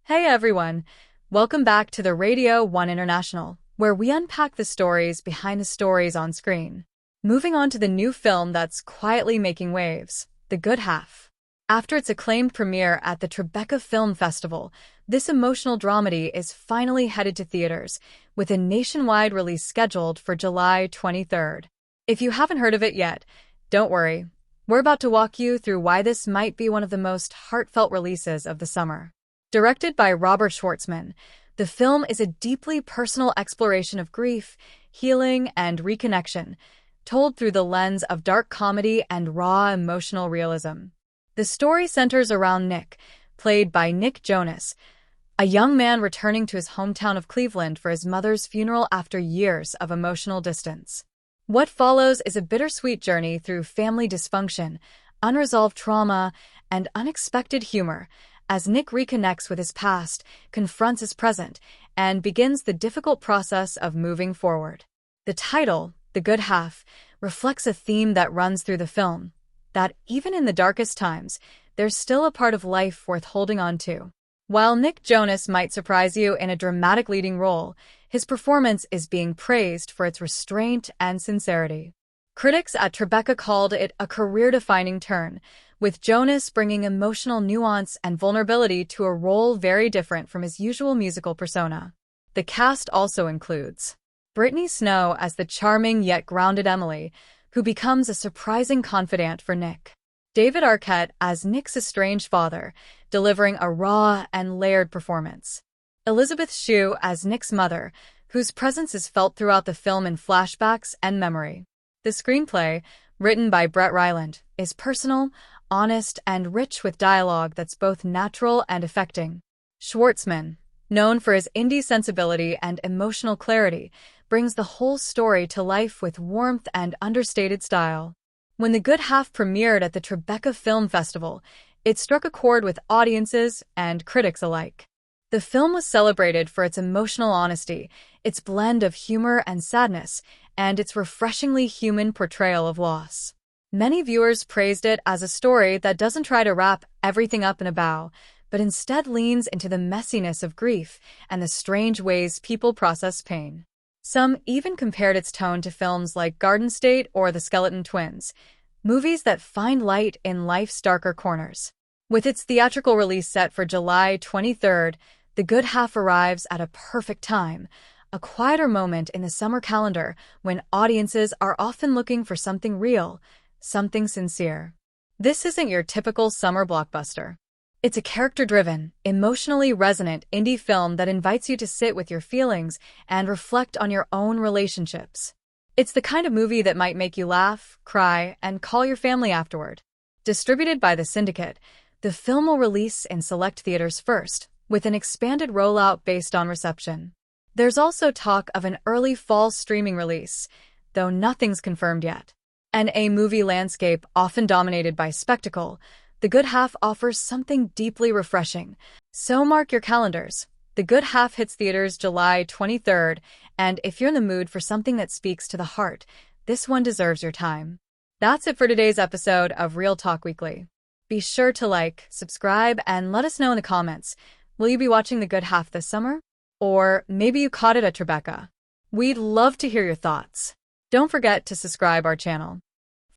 Hey everyone! Welcome back to the Radio 1 International, where we unpack the stories behind the stories on screen. Moving on to the new film that's quietly making waves, The Good Half. After its acclaimed premiere at the Tribeca Film Festival, this emotional dramedy is finally headed to theaters, with a nationwide release scheduled for July 23rd. If you haven't heard of it yet, don't worry. We're about to walk you through why this might be one of the most heartfelt releases of the summer. Directed by Robert Schwartzman, the film is a deeply personal exploration of grief, healing, and reconnection, told through the lens of dark comedy and raw emotional realism. The story centers around Nick, played by Nick Jonas, a young man returning to his hometown of Cleveland for his mother's funeral after years of emotional distance. What follows is a bittersweet journey through family dysfunction, unresolved trauma, and unexpected humor, as Nick reconnects with his past, confronts his present, and begins the difficult process of moving forward. The title, The Good Half, reflects a theme that runs through the film, that even in the darkest times, there's still a part of life worth holding on to. While Nick Jonas might surprise you in a dramatic leading role, his performance is being praised for its restraint and sincerity. Critics at Tribeca called it a career-defining turn, with Jonas bringing emotional nuance and vulnerability to a role very different from his usual musical persona. The cast also includes Brittany Snow as the charming yet grounded Emily, who becomes a surprising confidant for Nick. David Arquette as Nick's estranged father, delivering a raw and layered performance. Elisabeth Shue as Nick's mother, whose presence is felt throughout the film in flashbacks and memory. The screenplay, written by Brett Ryland, is personal, honest, and rich with dialogue that's both natural and affecting. Schwartzman, known for his indie sensibility and emotional clarity, brings the whole story to life with warmth and understated style. When The Good Half premiered at the Tribeca Film Festival, it struck a chord with audiences and critics alike. The film was celebrated for its emotional honesty, its blend of humor and sadness, and its refreshingly human portrayal of loss. Many viewers praised it as a story that doesn't try to wrap everything up in a bow, but instead leans into the messiness of grief and the strange ways people process pain. Some even compared its tone to films like Garden State or The Skeleton Twins, movies that find light in life's darker corners. With its theatrical release set for July 23rd, The Good Half arrives at a perfect time, a quieter moment in the summer calendar when audiences are often looking for something real, something sincere. This isn't your typical summer blockbuster. It's a character-driven, emotionally resonant indie film that invites you to sit with your feelings and reflect on your own relationships. It's the kind of movie that might make you laugh, cry, and call your family afterward. Distributed by the Syndicate, the film will release in select theaters first, with an expanded rollout based on reception. There's also talk of an early fall streaming release, though nothing's confirmed yet. In a movie landscape often dominated by spectacle, The Good Half offers something deeply refreshing. So mark your calendars. The Good Half hits theaters July 23rd, and if you're in the mood for something that speaks to the heart, this one deserves your time. That's it for today's episode of Real Talk Weekly. Be sure to like, subscribe, and let us know in the comments. Will you be watching The Good Half this summer? Or maybe you caught it at Tribeca. We'd love to hear your thoughts. Don't forget to subscribe our channel.